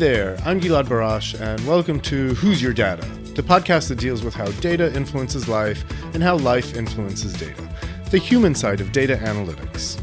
Hey there, I'm Gilad Barash, and welcome to Who's Your Data, the podcast that deals with how data influences life and how life influences data, the human side of data analytics.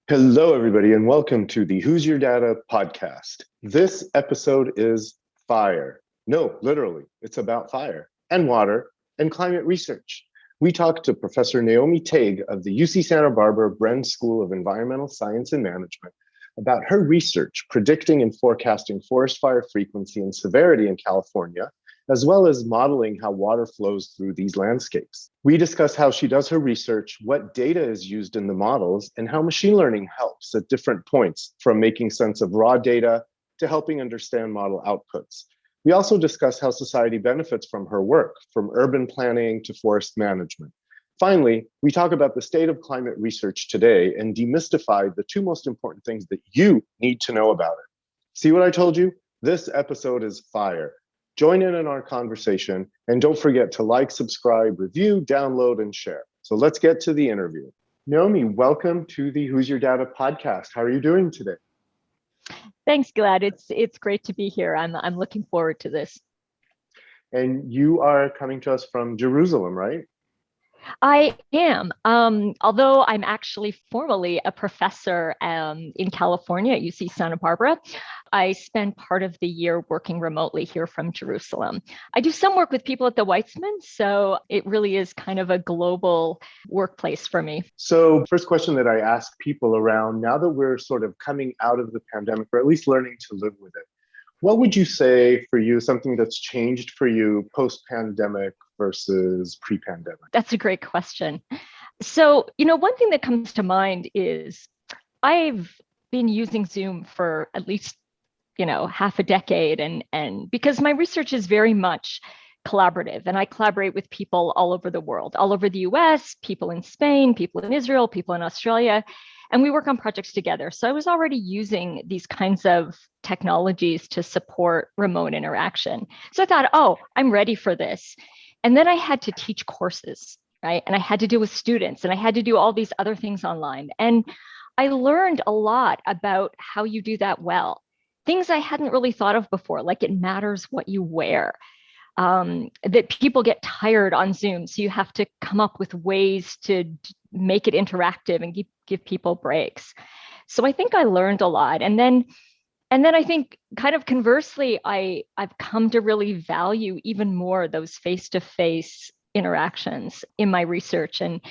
Hello, everybody, and welcome to the Who's Your Data podcast. This episode is fire. No, literally, it's about fire and water and climate research. We talked to Professor Naomi Tague of the UC Santa Barbara Bren School of Environmental Science and Management about her research predicting and forecasting forest fire frequency and severity in California, as well as modeling how water flows through these landscapes. We discuss how she does her research, what data is used in the models, and how machine learning helps at different points, from making sense of raw data to helping understand model outputs. We also discuss how society benefits from her work, from urban planning to forest management. Finally, we talk about the state of climate research today and demystify the two most important things that you need to know about it. See what I told you? This episode is fire. Join in our conversation, and don't forget to like, subscribe, review, download, and share. So let's get to the interview. Naomi, welcome to the Who's Your Data podcast. How are you doing today? Thanks, Gilad. It's great to be here. I'm looking forward to this. And you are coming to us from Jerusalem, right? I am, although I'm actually formally a professor in California at UC Santa Barbara. I spend part of the year working remotely here from Jerusalem. I do some work with people at the Weizmann, so it really is kind of a global workplace for me. So first question that I ask people around, now that we're sort of coming out of the pandemic, or at least learning to live with it, what would you say for you, something that's changed for you post-pandemic versus pre-pandemic? That's a great question. So, one thing that comes to mind is I've been using Zoom for at least, half a decade. And because my research is very much collaborative, and I collaborate with people all over the world, all over the US, people in Spain, people in Israel, people in Australia, and we work on projects together. So I was already using these kinds of technologies to support remote interaction. So I thought, oh, I'm ready for this. And then I had to teach courses, right? And I had to deal with students, and I had to do all these other things online. And I learned a lot about how you do that well. Things I hadn't really thought of before, like it matters what you wear. That people get tired on Zoom. So you have to come up with ways to make it interactive and give people breaks. So I think I learned a lot. And then I think kind of conversely, I've come to really value even more those face-to-face interactions in my research. And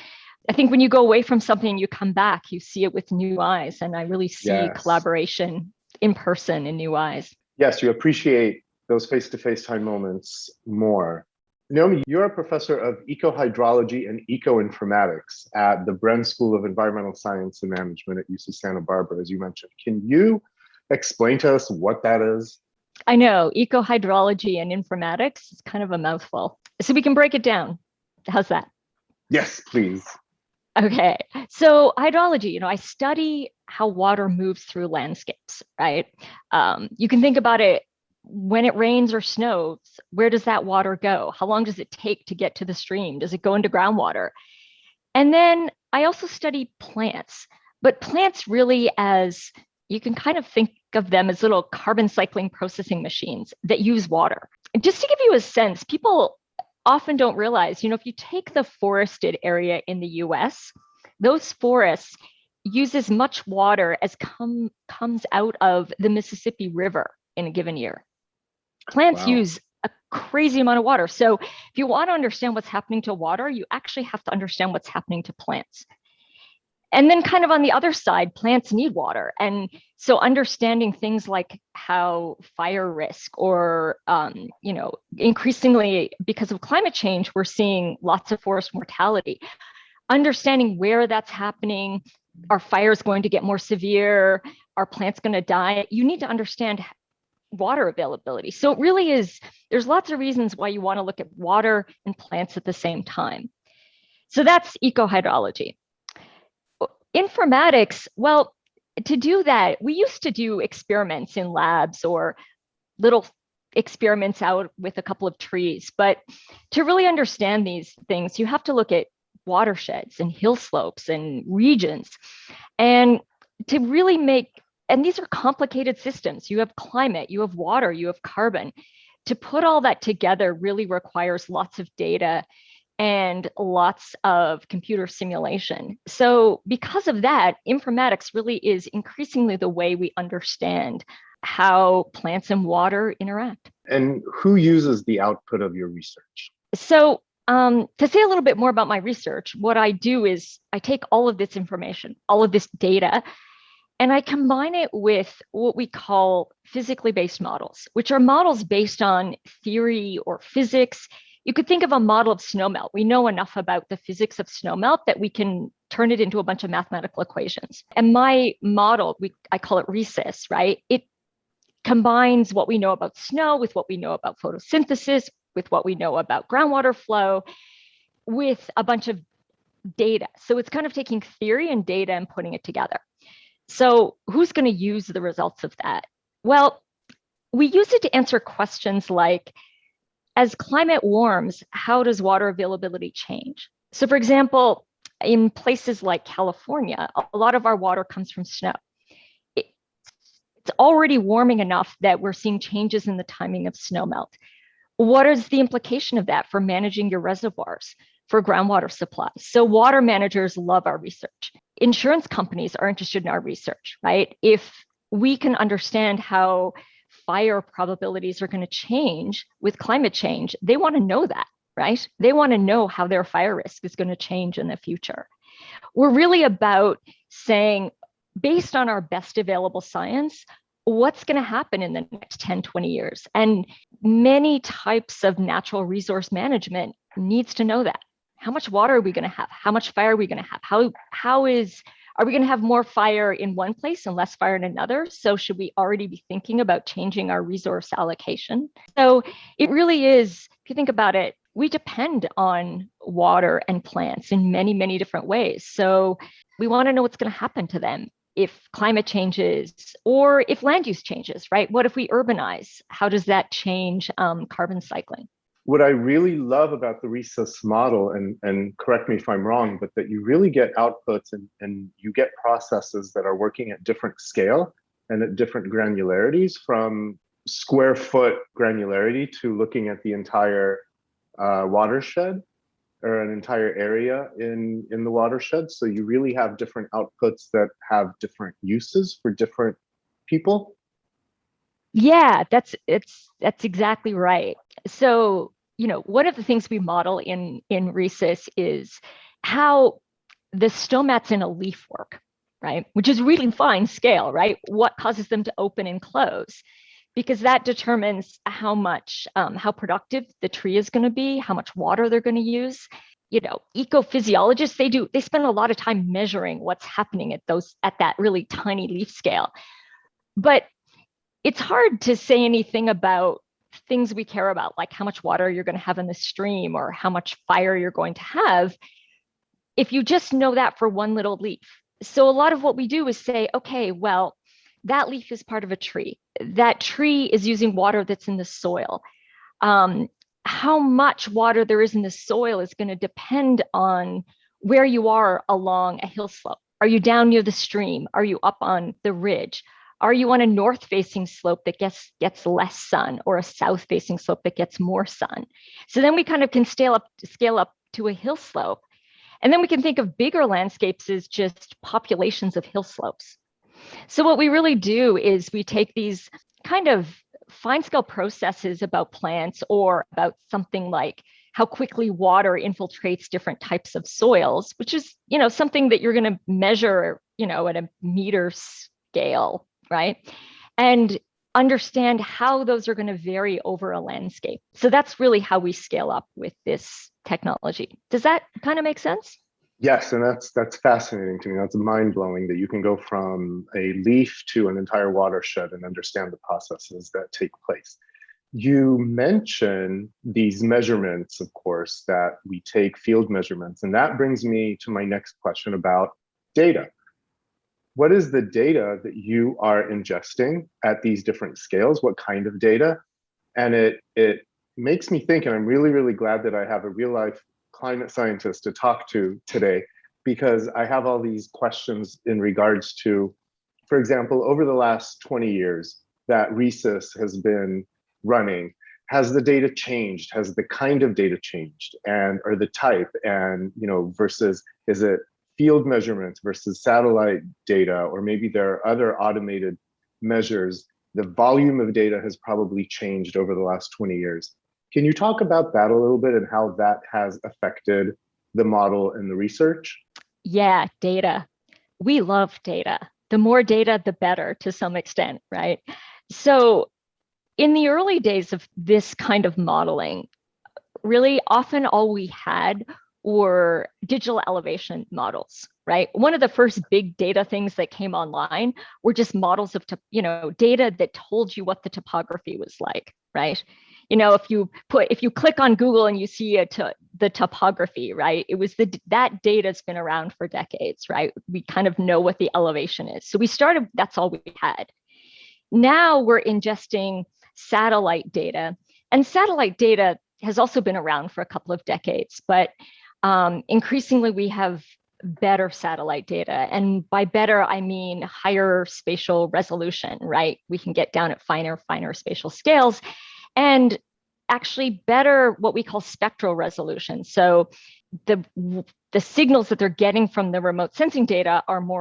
I think when you go away from something, you come back, you see it with new eyes. And I really see collaboration in person in new eyes. Yes, you appreciate those face-to-face time moments more. Naomi, you're a professor of eco-hydrology and eco-informatics at the Bren School of Environmental Science and Management at UC Santa Barbara, as you mentioned. Can you explain to us what that is? I know, eco-hydrology and informatics is kind of a mouthful. So we can break it down. How's that? Yes, please. Okay, so hydrology, I study how water moves through landscapes, right? You can think about it. When it rains or snows, where does that water go? How long does it take to get to the stream? Does it go into groundwater? And then I also study plants, but plants really as you can kind of think of them as little carbon cycling processing machines that use water. And just to give you a sense, people often don't realize, if you take the forested area in the US, those forests use as much water as comes out of the Mississippi River in a given year. Plants use a crazy amount of water. So if you want to understand what's happening to water, you actually have to understand what's happening to plants. And then kind of on the other side, plants need water. And so understanding things like how fire risk or, increasingly because of climate change, we're seeing lots of forest mortality. Understanding where that's happening, are fires going to get more severe? Are plants going to die? You need to understand water availability. So it really is, there's lots of reasons why you want to look at water and plants at the same time. So that's eco-hydrology. Informatics, well, to do that, we used to do experiments in labs or little experiments out with a couple of trees. But to really understand these things, you have to look at watersheds and hill slopes and regions. And to really make And these are complicated systems. You have climate, you have water, you have carbon. To put all that together really requires lots of data and lots of computer simulation. So because of that, informatics really is increasingly the way we understand how plants and water interact. And who uses the output of your research? So to say a little bit more about my research, what I do is I take all of this information, all of this data, and I combine it with what we call physically based models, which are models based on theory or physics. You could think of a model of snowmelt. We know enough about the physics of snowmelt that we can turn it into a bunch of mathematical equations. And my model, I call it RESIS, right? It combines what we know about snow with what we know about photosynthesis, with what we know about groundwater flow, with a bunch of data. So it's kind of taking theory and data and putting it together. So who's going to use the results of that? Well, we use it to answer questions like, as climate warms, how does water availability change? So for example, in places like California, a lot of our water comes from snow. It's already warming enough that we're seeing changes in the timing of snowmelt. What is the implication of that for managing your reservoirs, for groundwater supplies? So water managers love our research. Insurance companies are interested in our research, right? If we can understand how fire probabilities are going to change with climate change, they want to know that, right? They want to know how their fire risk is going to change in the future. We're really about saying, based on our best available science, what's going to happen in the next 10, 20 years? And many types of natural resource management needs to know that. How much water are we going to have? How much fire are we going to have? Are we going to have more fire in one place and less fire in another? So should we already be thinking about changing our resource allocation? So it really is, if you think about it, we depend on water and plants in many, many different ways. So we want to know what's going to happen to them if climate changes or if land use changes, right? What if we urbanize? How does that change carbon cycling? What I really love about the RESIS model, and correct me if I'm wrong, but that you really get outputs and you get processes that are working at different scale and at different granularities, from square foot granularity to looking at the entire watershed or an entire area in the watershed. So you really have different outputs that have different uses for different people. Yeah, that's exactly right. So, one of the things we model in RESIS is how the stomats in a leaf work, right? Which is really fine scale, right? What causes them to open and close? Because that determines how productive the tree is going to be, how much water they're going to use. Ecophysiologists, they spend a lot of time measuring what's happening at that really tiny leaf scale. But it's hard to say anything about things we care about, like how much water you're going to have in the stream or how much fire you're going to have, if you just know that for one little leaf. So a lot of what we do is say, okay, well, that leaf is part of a tree. That tree is using water that's in the soil. How much water there is in the soil is going to depend on where you are along a hill slope. Are you down near the stream? Are you up on the ridge? Are you on a north-facing slope that gets less sun, or a south-facing slope that gets more sun? So then we kind of can scale up to a hill slope. And then we can think of bigger landscapes as just populations of hill slopes. So what we really do is we take these kind of fine-scale processes about plants, or about something like how quickly water infiltrates different types of soils, which is, something that you're going to measure, at a meter scale, right? And understand how those are going to vary over a landscape. So that's really how we scale up with this technology. Does that kind of make sense? Yes, and that's fascinating to me. That's mind-blowing that you can go from a leaf to an entire watershed and understand the processes that take place. You mention these measurements, of course, that we take field measurements, and that brings me to my next question about data. What is the data that you are ingesting at these different scales? What kind of data? And it makes me think, and I'm really, really glad that I have a real life climate scientist to talk to today, because I have all these questions in regards to, For example, over the last 20 years that RESIS has been running, has the data changed? Has the kind of data changed, and or the type, and versus, is it field measurements versus satellite data, or maybe there are other automated measures? The volume of data has probably changed over the last 20 years. Can you talk about that a little bit and how that has affected the model and the research? Yeah, data. We love data. The more data, the better to some extent, right? So in the early days of this kind of modeling, really often all we had were digital elevation models, right? One of the first big data things that came online were just models of, data that told you what the topography was like, right? If you click on Google and you see the topography, right? It was that data's been around for decades, right? We kind of know what the elevation is. So that's all we had. Now we're ingesting satellite data, and satellite data has also been around for a couple of decades, but increasingly we have better satellite data. And by better, I mean higher spatial resolution, right? We can get down at finer spatial scales, and actually better what we call spectral resolution. So the signals that they're getting from the remote sensing data are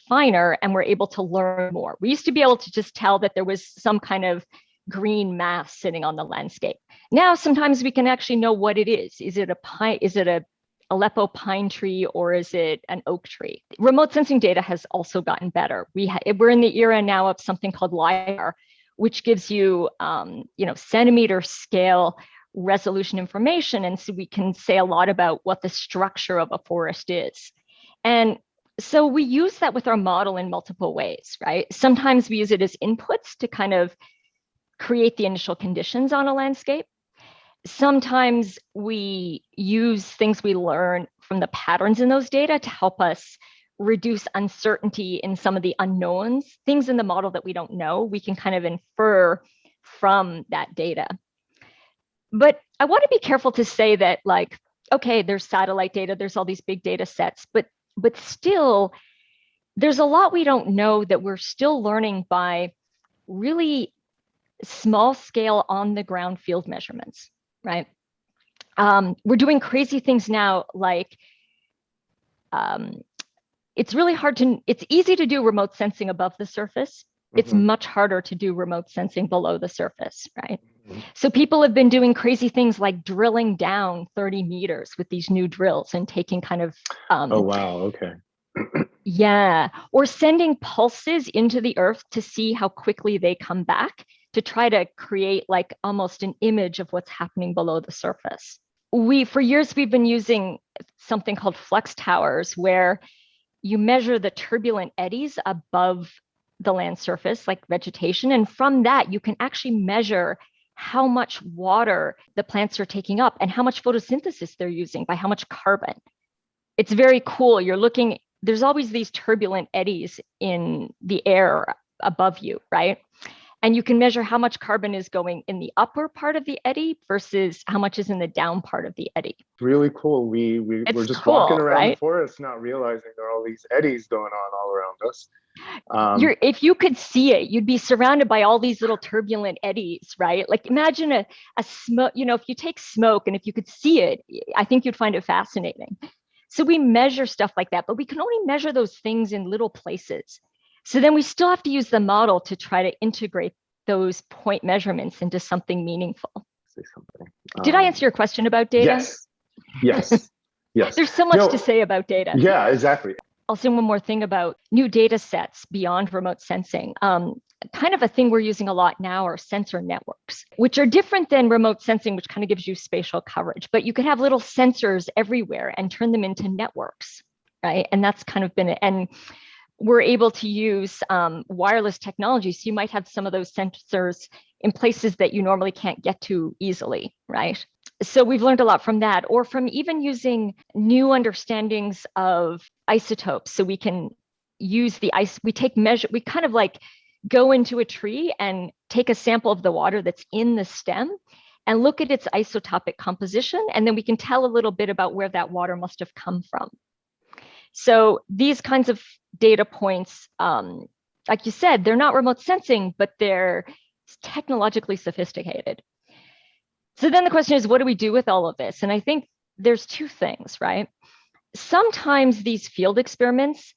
finer, and we're able to learn more. We used to be able to just tell that there was some kind of green mass sitting on the landscape. Now, sometimes we can actually know what it is. Is it a pine? Is it a Aleppo pine tree, or is it an oak tree? Remote sensing data has also gotten better. We're in the era now of something called LiDAR, which gives you, centimeter scale resolution information. And so we can say a lot about what the structure of a forest is. And so we use that with our model in multiple ways, right? Sometimes we use it as inputs to kind of create the initial conditions on a landscape. Sometimes we use things we learn from the patterns in those data to help us reduce uncertainty in some of the unknowns, things in the model that we don't know, we can kind of infer from that data. But I want to be careful to say that, like, okay, there's satellite data, there's all these big data sets, but still, there's a lot we don't know that we're still learning by really small scale on the ground field measurements, right? We're doing crazy things now, like it's easy to do remote sensing above the surface. It's much harder to do remote sensing below the surface, right? So people have been doing crazy things like drilling down 30 meters with these new drills and taking kind of oh wow, okay. Yeah, or sending pulses into the earth to see how quickly they come back, to try to create like almost an image of what's happening below the surface. For years, we've been using something called flex towers, where you measure the turbulent eddies above the land surface, like vegetation. And from that, you can actually measure how much water the plants are taking up and how much photosynthesis they're using by how much carbon. It's very cool. There's always these turbulent eddies in the air above you, right? And you can measure how much carbon is going in the upper part of the eddy versus how much is in the down part of the eddy. Really cool. We're just cool, walking around the forest, not realizing there are all these eddies going on all around us. If you could see it, you'd be surrounded by all these little turbulent eddies, right? Like imagine a smoke, if you take smoke and if you could see it, I think you'd find it fascinating. So we measure stuff like that, but we can only measure those things in little places. So then we still have to use the model to try to integrate those point measurements into something meaningful. Say something. Did I answer your question about data? Yes. There's so much to say about data. Yeah, exactly. I'll say one more thing about new data sets beyond remote sensing. Kind of a thing we're using a lot now are sensor networks, which are different than remote sensing, which kind of gives you spatial coverage. But you could have little sensors everywhere and turn them into networks, right? And that's kind of been it. And we're able to use wireless technology. So you might have some of those sensors in places that you normally can't get to easily, right? So we've learned a lot from that, or from even using new understandings of isotopes. So we can use we kind of like go into a tree and take a sample of the water that's in the stem and look at its isotopic composition. And then we can tell a little bit about where that water must have come from. So these kinds of data points Like you said, they're not remote sensing, but they're technologically sophisticated. So then the question is, what do we do with all of this? And I think there's two things, right? Sometimes these field experiments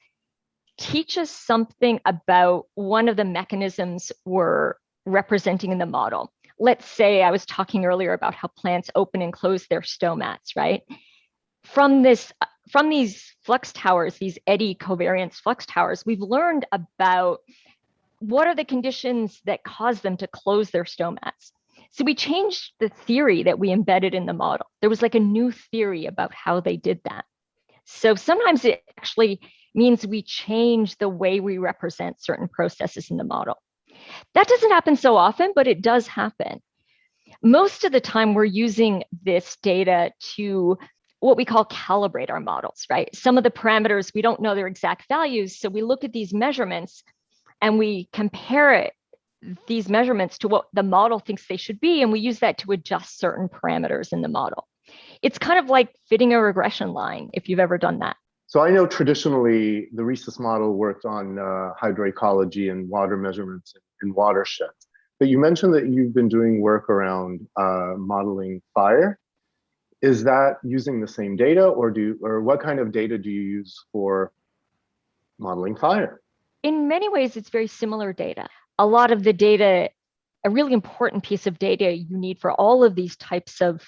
teach us something about one of the mechanisms we're representing in the model. Let's say I was talking earlier about how plants open and close their stomats, right? From these flux towers, these eddy covariance flux towers, we've learned about what are the conditions that cause them to close their stomats. So we changed the theory that we embedded in the model. There was like a new theory about how they did that. So sometimes it actually means we change the way we represent certain processes in the model. That doesn't happen so often, but it does happen. Most of the time, we're using this data to what we call calibrate our models, right? Some of the parameters, we don't know their exact values. So we look at these measurements and we compare these measurements to what the model thinks they should be. And we use that to adjust certain parameters in the model. It's kind of like fitting a regression line, if you've ever done that. So I know traditionally the rhesus model worked on hydroecology and water measurements in watersheds. But you mentioned that you've been doing work around modeling fire. Is that using the same data, or what kind of data do you use for modeling fire? In many ways, it's very similar data. A lot of the data, a really important piece of data you need for all of these types of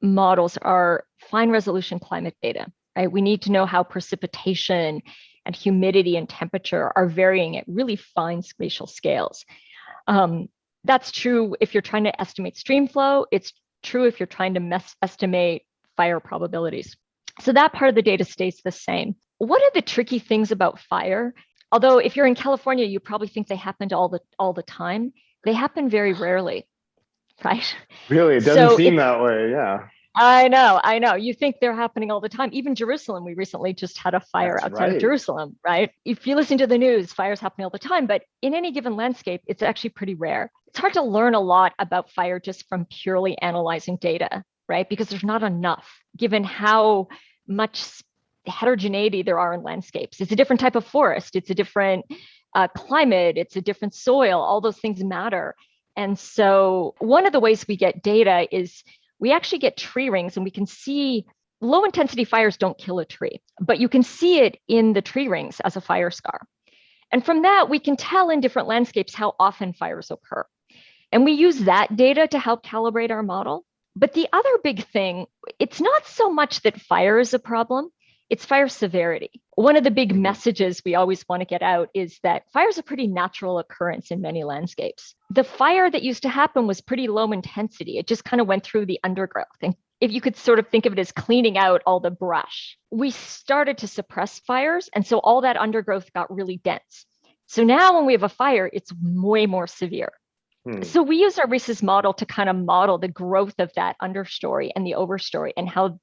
models are fine resolution climate data, right? We need to know how precipitation and humidity and temperature are varying at really fine spatial scales. That's true if you're trying to estimate stream flow. It's true if you're trying to estimate fire probabilities. So that part of the data stays the same. What are the tricky things about fire? Although if you're in California, you probably think they happen all the time. They happen very rarely, right? Really, it doesn't seem that way, yeah. I know. You think they're happening all the time. Even Jerusalem, we recently just had a fire outside of Jerusalem, right? If you listen to the news, fires happening all the time, but in any given landscape, it's actually pretty rare. It's hard to learn a lot about fire just from purely analyzing data, right? Because there's not enough, given how much heterogeneity there are in landscapes. It's a different type of forest. It's a different climate. It's a different soil. All those things matter. And so one of the ways we get data is we actually get tree rings, and we can see low intensity fires don't kill a tree, but you can see it in the tree rings as a fire scar. And from that, we can tell in different landscapes how often fires occur. And we use that data to help calibrate our model. But the other big thing, it's not so much that fire is a problem, it's fire severity. One of the big messages we always want to get out is that fire is a pretty natural occurrence in many landscapes. The fire that used to happen was pretty low intensity. It just kind of went through the undergrowth. And if you could sort of think of it as cleaning out all the brush, we started to suppress fires. And so all that undergrowth got really dense. So now when we have a fire, it's way more severe. So we use our rhesus model to kind of model the growth of that understory and the overstory, and how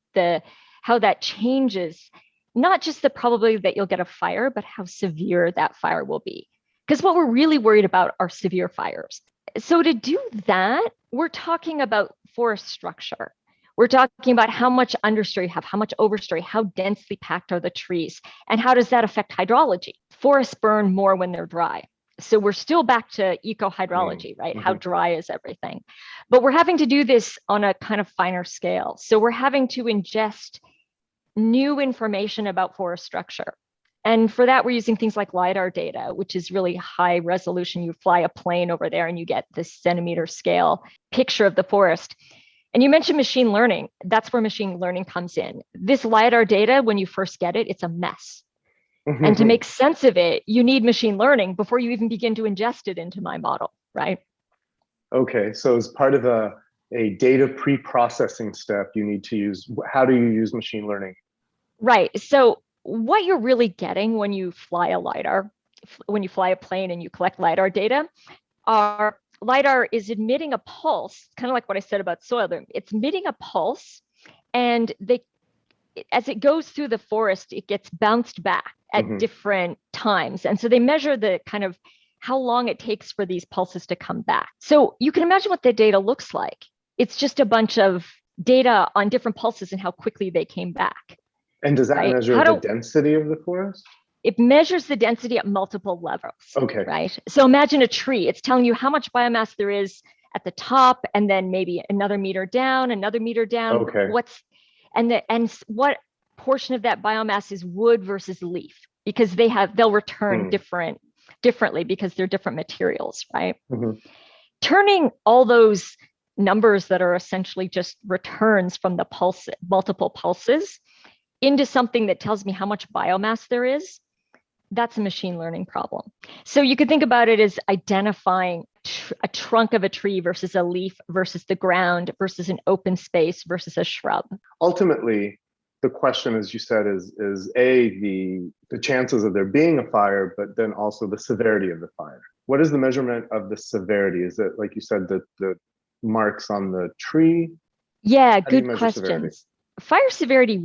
that changes not just the probability that you'll get a fire, but how severe that fire will be. Because what we're really worried about are severe fires. So to do that, we're talking about forest structure. We're talking about how much understory you have, how much overstory, how densely packed are the trees, and how does that affect hydrology? Forests burn more when they're dry. So we're still back to eco-hydrology, right? How dry is everything? But we're having to do this on a kind of finer scale. So we're having to ingest new information about forest structure. And for that, we're using things like LiDAR data, which is really high resolution. You fly a plane over there and you get this centimeter scale picture of the forest. And you mentioned machine learning. That's where machine learning comes in. This LiDAR data, when you first get it, it's a mess. And to make sense of it, you need machine learning before you even begin to ingest it into my model, right? Okay, so as part of a data pre-processing step, you need to use, how do you use machine learning? Right. So what you're really getting when you fly a LiDAR, when you fly a plane and you collect LiDAR data, LiDAR is emitting a pulse, kind of like what I said about soil. It's emitting a pulse, and as it goes through the forest, it gets bounced back at different times. And so they measure the kind of how long it takes for these pulses to come back. So you can imagine what the data looks like. It's just a bunch of data on different pulses and how quickly they came back. And does that measure the density of the forest? It measures the density at multiple levels. Okay. Right. So imagine a tree. It's telling you how much biomass there is at the top, and then maybe another meter down, another meter down. Okay. And what portion of that biomass is wood versus leaf, because they'll return differently because they're different materials, right? Mm-hmm. Turning all those numbers that are essentially just returns from the multiple pulses into something that tells me how much biomass there is, that's a machine learning problem. So you could think about it as identifying a trunk of a tree versus a leaf versus the ground versus an open space versus a shrub. Ultimately, the question, as you said, is the chances of there being a fire, but then also the severity of the fire. What is the measurement of the severity? Is it, like you said, the marks on the tree? Yeah, good questions. Fire severity,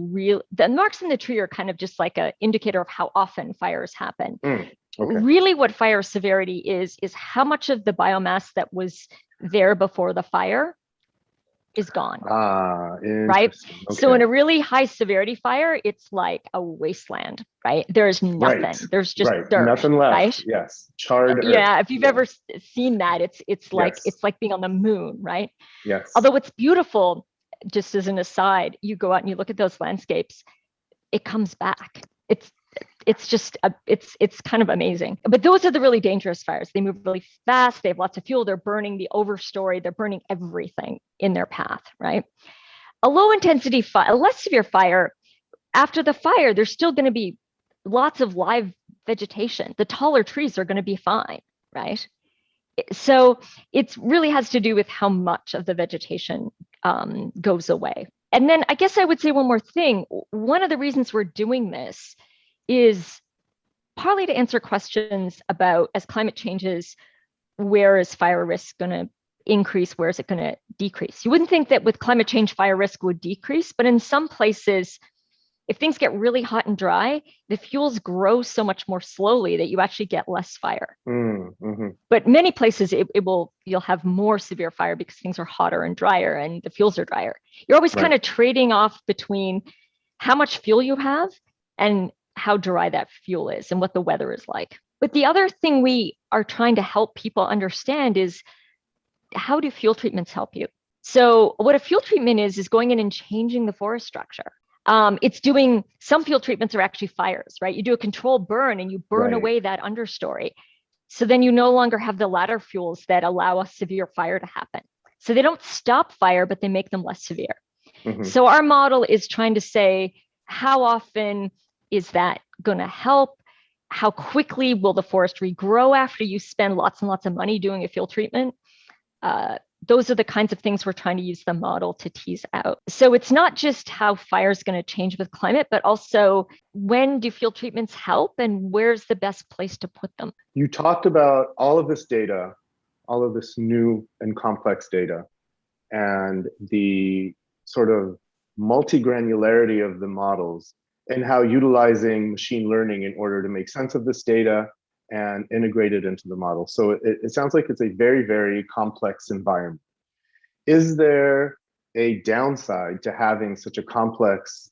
the marks in the tree are kind of just like an indicator of how often fires happen. Okay. Really what fire severity is how much of the biomass that was there before the fire is gone. Right? Okay. So in a really high severity fire, it's like a wasteland, right? There's nothing. Right. There's just dirt. Nothing left. Right? Yes. Charred earth. Yeah. If you've ever seen that, it's like it's like being on the moon, right? Yes. Although it's beautiful, just as an aside, you go out and you look at those landscapes, it comes back. It's kind of amazing. But those are the really dangerous fires. They move really fast. They have lots of fuel. They're burning the overstory. They're burning everything in their path, right? A low intensity fire, a less severe fire, after the fire, there's still going to be lots of live vegetation. The taller trees are going to be fine, right? So it really has to do with how much of the vegetation goes away. And then I guess I would say one more thing. One of the reasons we're doing this is partly to answer questions about, as climate changes, where is fire risk going to increase? Where is it going to decrease? You wouldn't think that with climate change, fire risk would decrease, but in some places, if things get really hot and dry, the fuels grow so much more slowly that you actually get less fire. Mm-hmm. But many places you'll have more severe fire because things are hotter and drier and the fuels are drier. You're always kind of trading off between how much fuel you have and how dry that fuel is and what the weather is like. But the other thing we are trying to help people understand is, how do fuel treatments help you? So what a fuel treatment is going in and changing the forest structure. It's doing, some fuel treatments are actually fires, right? You do a controlled burn and you burn away that understory. So then you no longer have the ladder fuels that allow a severe fire to happen. So they don't stop fire, but they make them less severe. Mm-hmm. So our model is trying to say, how often is that going to help? How quickly will the forest regrow after you spend lots and lots of money doing a fuel treatment? Those are the kinds of things we're trying to use the model to tease out. So it's not just how fire is going to change with climate, but also when do fuel treatments help and where's the best place to put them? You talked about all of this data, all of this new and complex data, and the sort of multi-granularity of the models and how utilizing machine learning in order to make sense of this data and integrate it into the model. So it sounds like it's a very, very complex environment. Is there a downside to having such a complex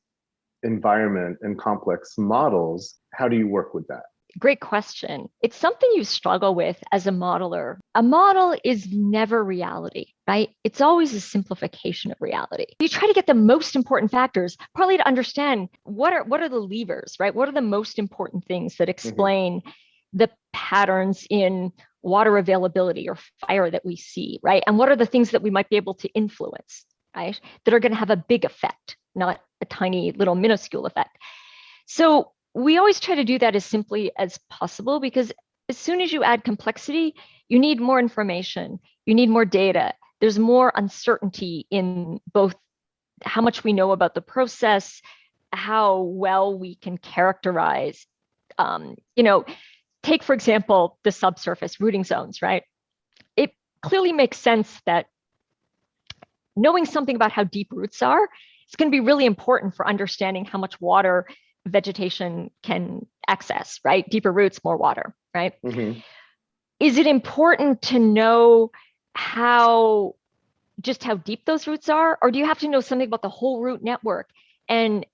environment and complex models? How do you work with that? Great question. It's something you struggle with as a modeler. A model is never reality, right? It's always a simplification of reality. You try to get the most important factors, partly to understand what are the levers, right? What are the most important things that explain the patterns in water availability or fire that we see, right? And what are the things that we might be able to influence, right? That are going to have a big effect, not a tiny little minuscule effect. So we always try to do that as simply as possible, because as soon as you add complexity, you need more information, you need more data. There's more uncertainty in both how much we know about the process, how well we can characterize, take, for example, the subsurface rooting zones, right? It clearly makes sense that knowing something about how deep roots are is going to be really important for understanding how much water vegetation can access, right? Deeper roots, more water, right? Mm-hmm. Is it important to know how deep those roots are? Or do you have to know something about the whole root network? And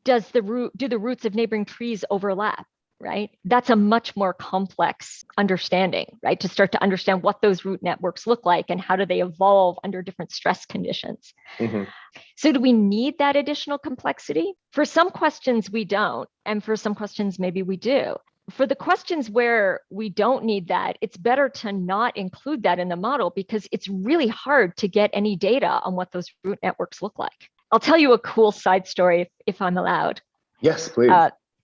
do the roots of neighboring trees overlap? right? That's a much more complex understanding, right? To start to understand what those root networks look like and how do they evolve under different stress conditions. Mhm. So do we need that additional complexity? For some questions, we don't. And for some questions, maybe we do. For the questions where we don't need that, it's better to not include that in the model because it's really hard to get any data on what those root networks look like. I'll tell you a cool side story if I'm allowed. Yes, please.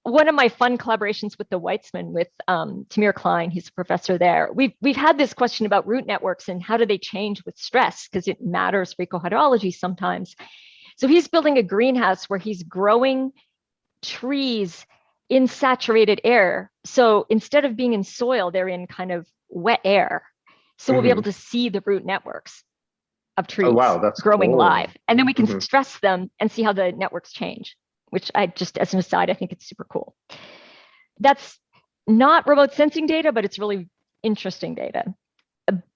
One of my fun collaborations with the Weitzman, with Tamir Klein, he's a professor there. We've had this question about root networks and how do they change with stress, because it matters for ecohydrology sometimes. So he's building a greenhouse where he's growing trees in saturated air. So instead of being in soil, they're in kind of wet air. So we'll be able to see the root networks of trees Oh, wow, that's growing cool. live. And then we can stress them and see how the networks change, which I just, as an aside, I think it's super cool. That's not remote sensing data, but it's really interesting data.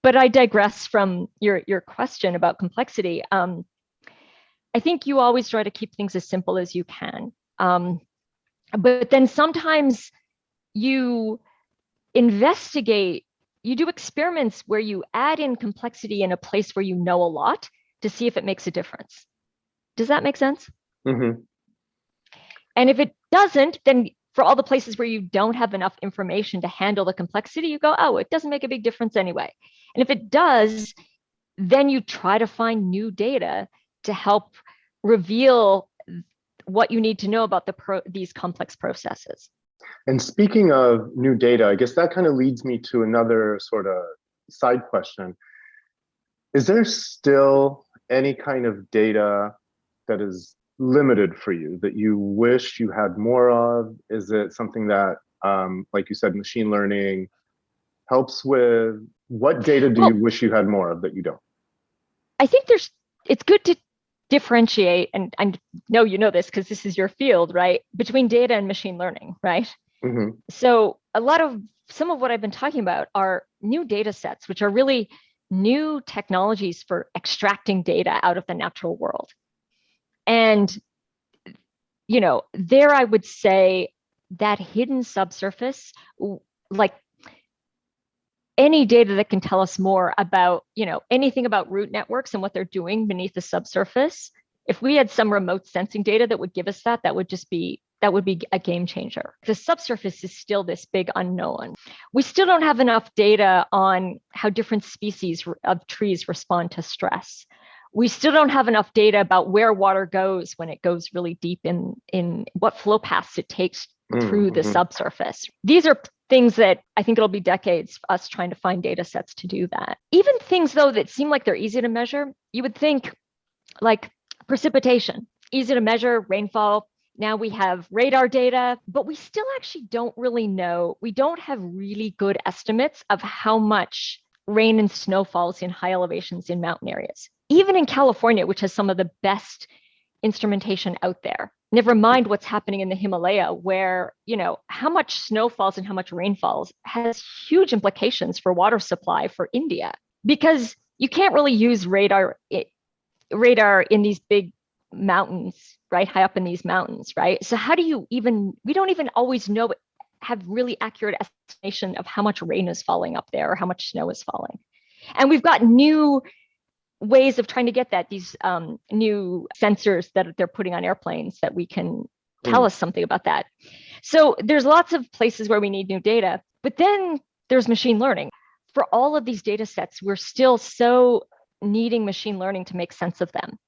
But I digress from your question about complexity. I think you always try to keep things as simple as you can. But then sometimes you investigate, you do experiments where you add in complexity in a place where you know a lot to see if it makes a difference. Does that make sense? Mm-hmm. And if it doesn't, then for all the places where you don't have enough information to handle the complexity, you go, oh, it doesn't make a big difference anyway. And if it does, then you try to find new data to help reveal what you need to know about these complex processes. And speaking of new data, I guess that kind of leads me to another sort of side question. Is there still any kind of data that is limited for you that you wish you had more of? Is it something that, like you said, machine learning helps with? What data do you wish you had more of that you don't? I think it's good to differentiate, and I know you know this because this is your field, right? Between data and machine learning, right? Mm-hmm. So some of what I've been talking about are new data sets, which are really new technologies for extracting data out of the natural world. And, there I would say that hidden subsurface, like any data that can tell us more about, anything about root networks and what they're doing beneath the subsurface. If we had some remote sensing data that would give us that would be a game changer. The subsurface is still this big unknown. We still don't have enough data on how different species of trees respond to stress. We still don't have enough data about where water goes when it goes really deep in what flow paths it takes through the subsurface. These are things that I think it'll be decades for us trying to find data sets to do that. Even things, though, that seem like they're easy to measure, you would think, like precipitation, easy to measure, rainfall. Now we have radar data, but we still actually don't really know. We don't have really good estimates of how much rain and snow falls in high elevations in mountain areas. Even in California, which has some of the best instrumentation out there. Never mind what's happening in the Himalaya, where, how much snow falls and how much rain falls has huge implications for water supply for India, because you can't really use radar in these big mountains, right? High up in these mountains, right? So how do you we don't even always have really accurate estimation of how much rain is falling up there or how much snow is falling. And we've got new ways of trying to get that, these new sensors that they're putting on airplanes that we can tell us something about that. So there's lots of places where we need new data, but then there's machine learning. For all of these data sets, we're still so needing machine learning to make sense of them.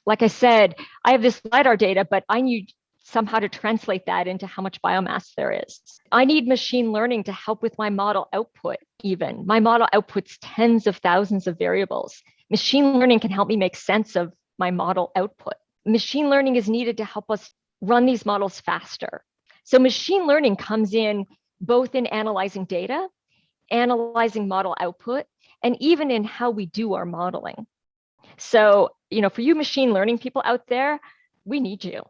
Like I said, I have this LiDAR data, but I need somehow to translate that into how much biomass there is. I need machine learning to help with my model output even. My model outputs tens of thousands of variables. Machine learning can help me make sense of my model output. Machine learning is needed to help us run these models faster. So machine learning comes in both in analyzing data, analyzing model output, and even in how we do our modeling. So, for you machine learning people out there, we need you.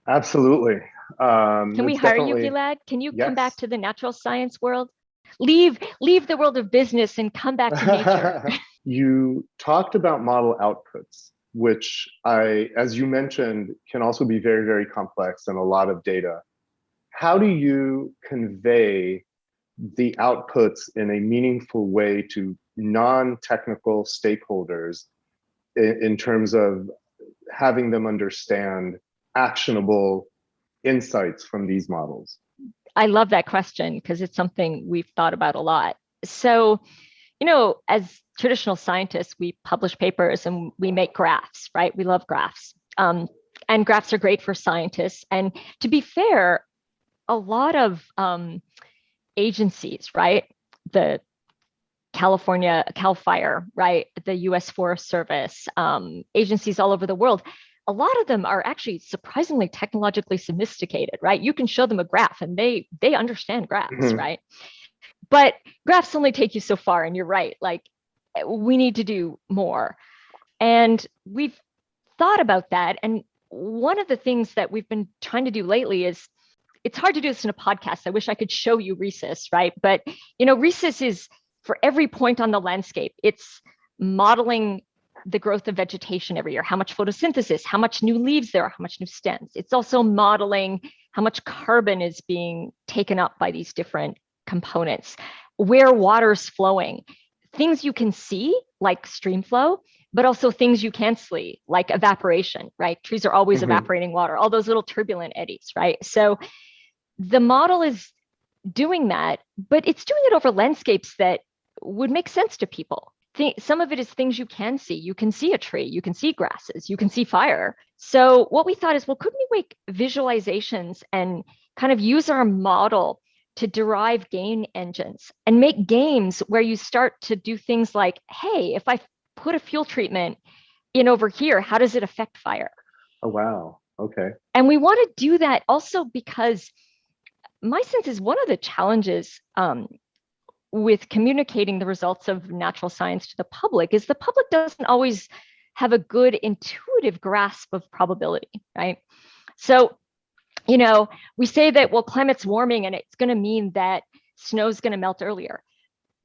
Absolutely. Can we hire you, Gilad? Can you come back to the natural science world? Leave the world of business and come back to nature. You talked about model outputs, which as you mentioned, can also be very, very complex and a lot of data how do you convey the outputs in a meaningful way to non-technical stakeholders in terms of having them understand actionable insights from these models? I love that question because it's something we've thought about a lot. So, as traditional scientists, we publish papers and we make graphs, right? We love graphs. And graphs are great for scientists. And to be fair, a lot of agencies, right? The Cal Fire, right? The US Forest Service, agencies all over the world, a lot of them are actually surprisingly technologically sophisticated, right? You can show them a graph and they understand graphs, right? But graphs only take you so far, and you're right. Like, we need to do more. And we've thought about that. And one of the things that we've been trying to do lately is, it's hard to do this in a podcast. I wish I could show you RESIS, right? But RESIS is for every point on the landscape. It's modeling the growth of vegetation every year, how much photosynthesis, how much new leaves there are, how much new stems. It's also modeling how much carbon is being taken up by these different components, where water's flowing, things you can see like stream flow, but also things you can't see like evaporation, right? Trees are always evaporating water, all those little turbulent eddies, right? So the model is doing that, but it's doing it over landscapes that would make sense to people. Some of it is things you can see. You can see a tree, you can see grasses, you can see fire. So what we thought is, well, couldn't we make visualizations and kind of use our model to derive game engines and make games where you start to do things like, hey, if I put a fuel treatment in over here, how does it affect fire? Oh, wow. Okay. And we want to do that also because my sense is one of the challenges with communicating the results of natural science to the public is the public doesn't always have a good intuitive grasp of probability, right? So, we say that, well, climate's warming and it's going to mean that snow's going to melt earlier.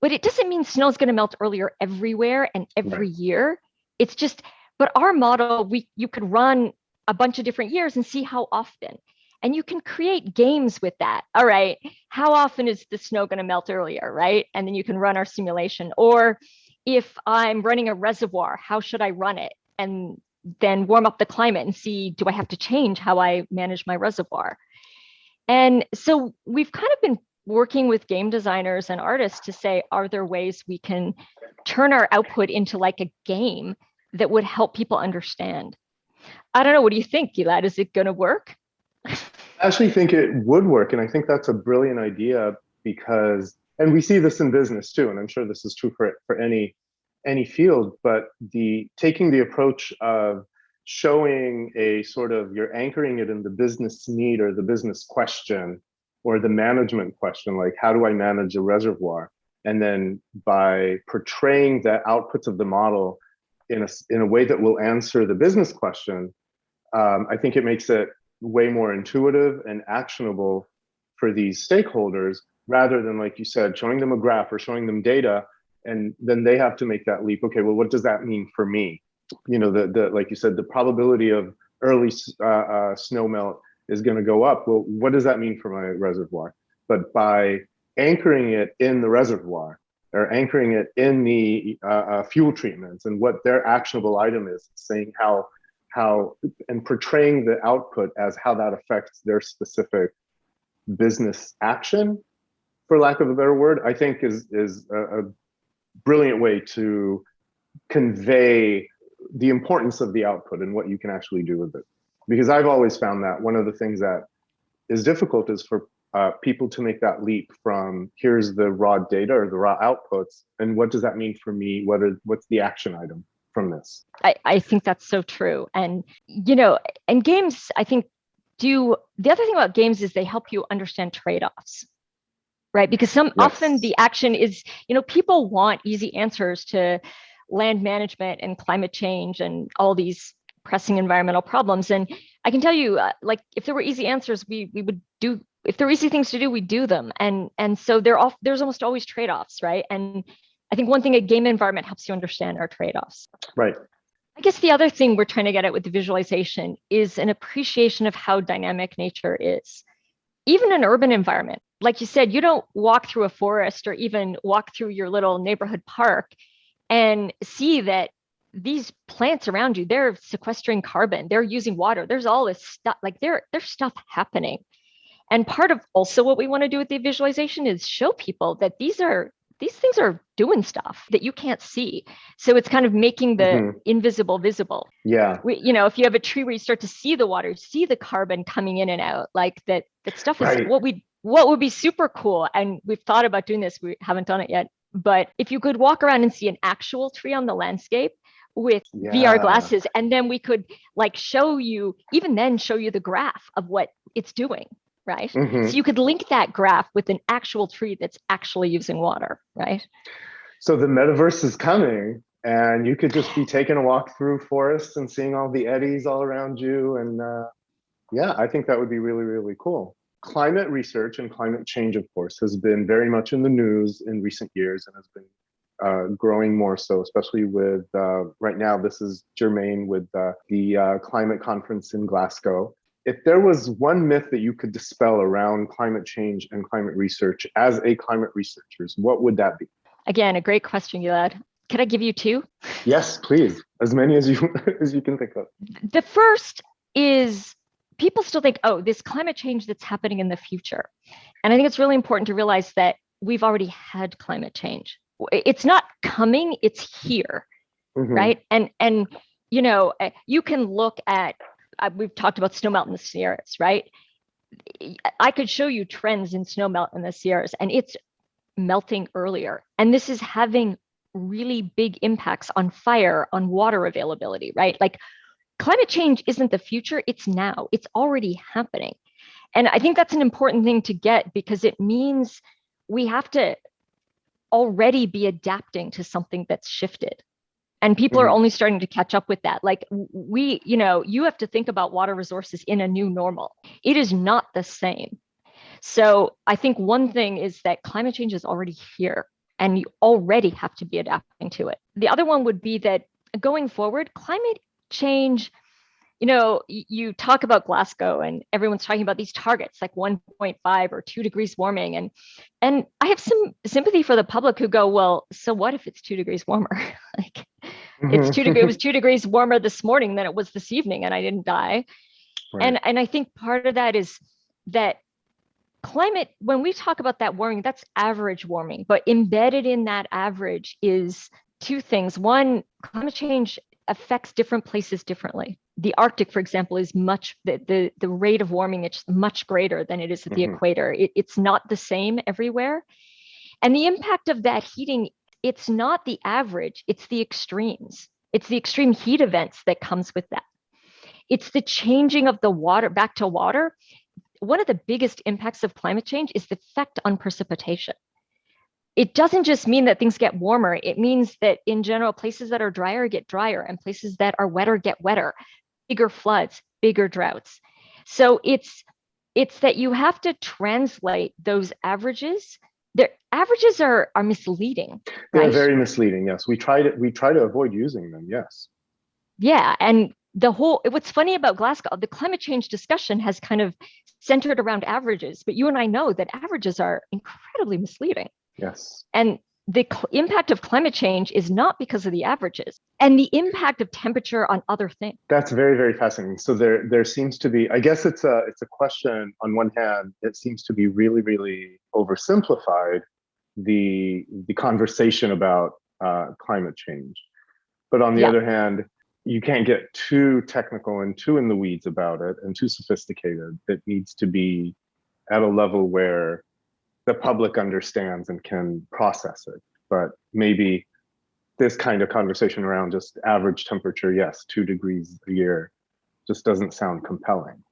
But it doesn't mean snow's going to melt earlier everywhere and every year. It's just, but our model, you could run a bunch of different years and see how often. And you can create games with that. All right, how often is the snow going to melt earlier, right? And then you can run our simulation. Or if I'm running a reservoir, how should I run it? And then warm up the climate and see, do I have to change how I manage my reservoir? And so we've kind of been working with game designers and artists to say, are there ways we can turn our output into like a game that would help people understand? I don't know. What do you think, Gilad? Is it going to work? I actually think it would work. And I think that's a brilliant idea because, and we see this in business too, and I'm sure this is true for any field, but taking the approach of showing a sort of, you're anchoring it in the business need or the business question or the management question, like how do I manage a reservoir? And then by portraying the outputs of the model in a way that will answer the business question, I think it makes it way more intuitive and actionable for these stakeholders, rather than, like you said, showing them a graph or showing them data, and then they have to make that leap. Okay, well, what does that mean for me? Like you said, the probability of early snow melt is going to go up. Well, what does that mean for my reservoir? But by anchoring it in the reservoir or anchoring it in the fuel treatments and what their actionable item is, saying how and portraying the output as how that affects their specific business action, for lack of a better word, I think is a brilliant way to convey the importance of the output and what you can actually do with it. Because I've always found that one of the things that is difficult is for people to make that leap from, here's the raw data or the raw outputs, and what does that mean for me? What's the action item from this? I think that's so true. And, and games, I think, the other thing about games is they help you understand trade-offs, right? Because often the action is, people want easy answers to land management and climate change and all these pressing environmental problems. And I can tell you, like, if there were easy answers, we would do, if there were easy things to do, we'd do them. And so there's almost always trade-offs, right? And I think one thing a game environment helps you understand are trade-offs. Right. I guess the other thing we're trying to get at with the visualization is an appreciation of how dynamic nature is. even an urban environment. Like you said, you don't walk through a forest or even walk through your little neighborhood park and see that these plants around you, they're sequestering carbon, they're using water. There's all this stuff, like there's stuff happening. And part of also what we want to do with the visualization is show people that these things are doing stuff that you can't see. So it's kind of making the invisible visible. Yeah. If you have a tree where you start to see the water, see the carbon coming in and out, like that stuff is Right. what would be super cool. And we've thought about doing this. We haven't done it yet. But if you could walk around and see an actual tree on the landscape with VR glasses, and then we could show you the graph of what it's doing. Right. So you could link that graph with an actual tree that's actually using water. Right. So the metaverse is coming, and you could just be taking a walk through forests and seeing all the eddies all around you. And I think that would be really, really cool. Climate research and climate change, of course, has been very much in the news in recent years and has been growing more so, especially with right now, this is germane with the climate conference in Glasgow. If there was one myth that you could dispel around climate change and climate research as a climate researcher, what would that be? Again, a great question, Gilad. Can I give you two? Yes, please. As many as you can think of. The first is people still think, oh, this climate change that's happening in the future. And I think it's really important to realize that we've already had climate change. It's not coming, it's here, right? And you can look at, we've talked about snowmelt in the Sierras, right? I could show you trends in snowmelt in the Sierras, and it's melting earlier. And this is having really big impacts on fire, on water availability, right? Like climate change isn't the future, it's now, it's already happening. And I think that's an important thing to get, because it means we have to already be adapting to something that's shifted. And people are only starting to catch up with that. Like you have to think about water resources in a new normal. It is not the same. So I think one thing is that climate change is already here and you already have to be adapting to it. The other one would be that going forward, climate change, you talk about Glasgow and everyone's talking about these targets like 1.5 or 2 degrees warming. And I have some sympathy for the public who go, well, so what if it's 2 degrees warmer? Like it was 2 degrees warmer this morning than it was this evening and I didn't die. Right. And I think part of that is that climate, when we talk about that warming, that's average warming, but embedded in that average is two things. One, climate change affects different places differently. The Arctic, for example, is the rate of warming, it's much greater than it is at the equator. It's not the same everywhere. And the impact of that heating, it's not the average, it's the extremes. It's the extreme heat events that comes with that. It's the changing of the water back to water. One of the biggest impacts of climate change is the effect on precipitation. It doesn't just mean that things get warmer. It means that in general, places that are drier get drier and places that are wetter get wetter, bigger floods, bigger droughts. So it's that you have to translate those averages. Their averages are misleading. They're right? Very misleading. Yes, we try to avoid using them. Yes. Yeah, and what's funny about Glasgow, the climate change discussion has kind of centered around averages, but you and I know that averages are incredibly misleading. Yes. And the impact of climate change is not because of the averages and the impact of temperature on other things. That's very, very fascinating. So there seems to be, I guess it's a question on one hand, it seems to be really, really oversimplified the conversation about climate change. But on the other hand, you can't get too technical and too in the weeds about it and too sophisticated. It needs to be at a level where the public understands and can process it. But maybe this kind of conversation around just average temperature, yes, 2 degrees a year, just doesn't sound compelling.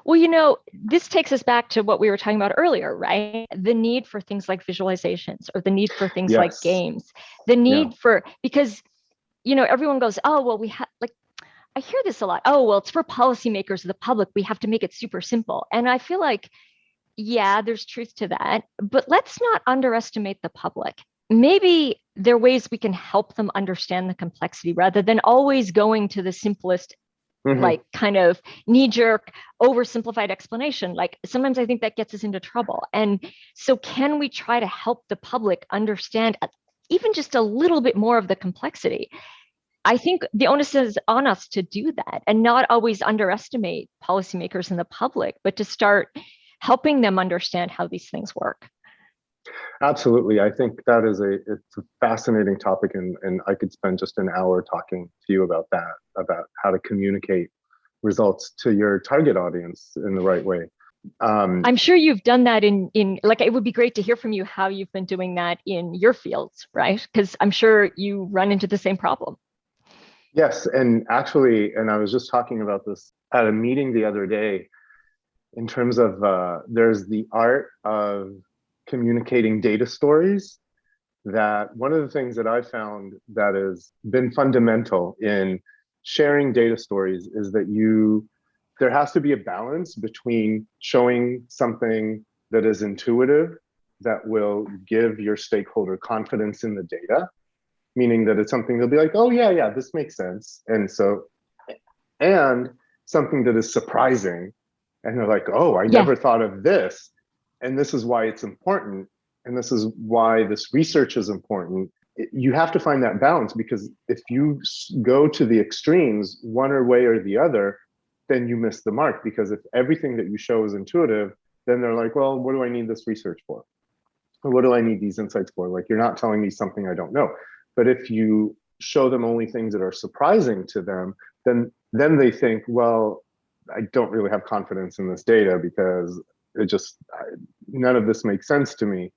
Well, this takes us back to what we were talking about earlier, right? The need for things like visualizations or the need for things like games, the need for, because everyone goes, oh, well, we have, like, I hear this a lot. Oh, well, it's for policymakers or the public. We have to make it super simple. And I feel like, yeah, there's truth to that, but let's not underestimate the public. Maybe there are ways we can help them understand the complexity rather than always going to the simplest like kind of knee-jerk, oversimplified explanation. Like sometimes I think that gets us into trouble. And so can we try to help the public understand even just a little bit more of the complexity? I think the onus is on us to do that and not always underestimate policymakers and the public, but to start helping them understand how these things work. Absolutely. I think that it's a fascinating topic, and I could spend just an hour talking to you about that, about how to communicate results to your target audience in the right way. I'm sure you've done that in like, it would be great to hear from you how you've been doing that in your fields, right? Because I'm sure you run into the same problem. Yes, and actually, and I was just talking about this at a meeting the other day, in terms of there's the art of communicating data stories. That one of the things that I found that has been fundamental in sharing data stories is that there has to be a balance between showing something that is intuitive, that will give your stakeholder confidence in the data, meaning that it's something they'll be like, oh yeah, this makes sense. And something that is surprising, and they're like, oh, I never thought of this. And this is why it's important. And this is why this research is important. You have to find that balance, because if you go to the extremes, one way or the other, then you miss the mark. Because if everything that you show is intuitive, then they're like, well, what do I need this research for? Or what do I need these insights for? Like, you're not telling me something I don't know. But if you show them only things that are surprising to them, then they think, well, I don't really have confidence in this data, because none of this makes sense to me,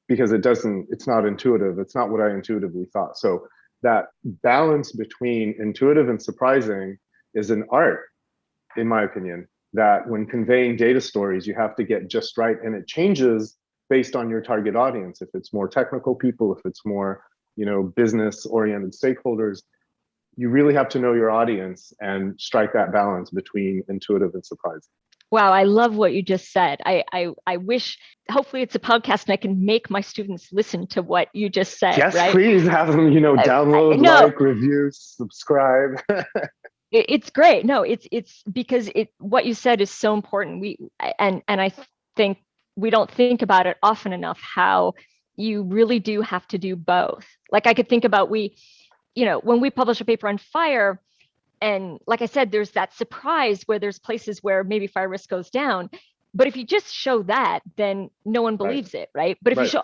because it's not intuitive. It's not what I intuitively thought. So that balance between intuitive and surprising is an art, in my opinion, that when conveying data stories, you have to get just right. And it changes based on your target audience. If it's more technical people, if it's more, business oriented stakeholders, you really have to know your audience and strike that balance between intuitive and surprising. Wow, I love what you just said. I wish, hopefully it's a podcast and I can make my students listen to what you just said. Yes, right? Please have them, download, like, review, subscribe. It's great. No, it's because what you said is so important. And I think we don't think about it often enough, how you really do have to do both. Like, I could think about when we publish a paper on fire, and like I said, there's that surprise where there's places where maybe fire risk goes down. But if you just show that, then no one believes it, right? But if you show,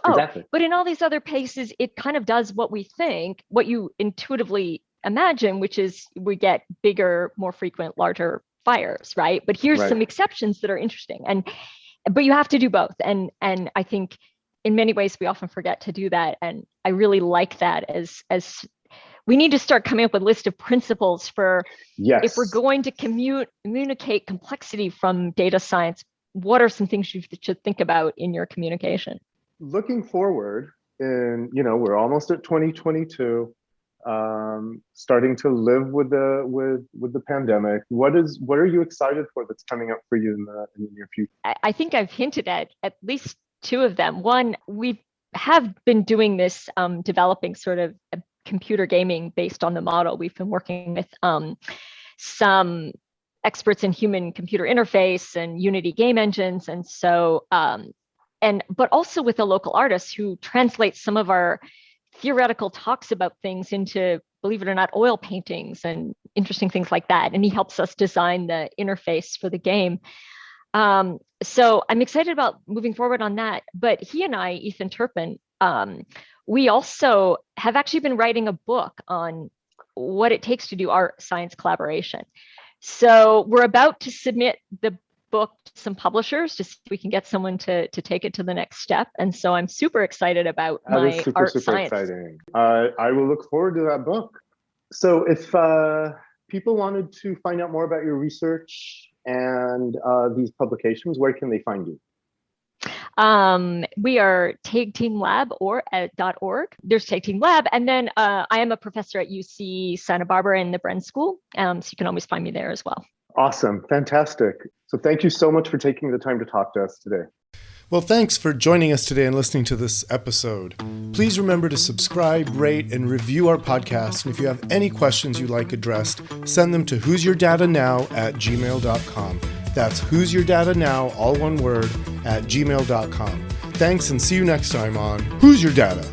but in all these other places, it kind of does what we think, what you intuitively imagine, which is we get bigger, more frequent, larger fires, right? But here's some exceptions that are interesting. But you have to do both. And I think in many ways, we often forget to do that. And I really like that as we need to start coming up with a list of principles for if we're going to communicate complexity from data science, what are some things you should think about in your communication? Looking forward, and we're almost at 2022, starting to live with the pandemic. What are you excited for that's coming up for you in the near future? I think I've hinted at least two of them. One, we have been doing this, developing sort of a computer gaming based on the model. We've been working with some experts in human computer interface and Unity game engines. And so, but also with a local artist who translates some of our theoretical talks about things into, believe it or not, oil paintings and interesting things like that. And he helps us design the interface for the game. So I'm excited about moving forward on that. But he and I, Ethan Turpin, we also have actually been writing a book on what it takes to do art science collaboration. So we're about to submit the book to some publishers to see if we can get someone to take it to the next step. And so I'm super excited about my art science. Exciting. I will look forward to that book. So if people wanted to find out more about your research and these publications, where can they find you? We are Tague Team Lab or at .org. There's Tague Team Lab. And then I am a professor at UC Santa Barbara in the Bren School. So you can always find me there as well. Awesome. Fantastic. So thank you so much for taking the time to talk to us today. Well, thanks for joining us today and listening to this episode. Please remember to subscribe, rate, and review our podcast. And if you have any questions you'd like addressed, send them to who'syourdata@gmail.com. That's who'syourdata now, all one word, @gmail.com. Thanks, and see you next time on Who's Your Data?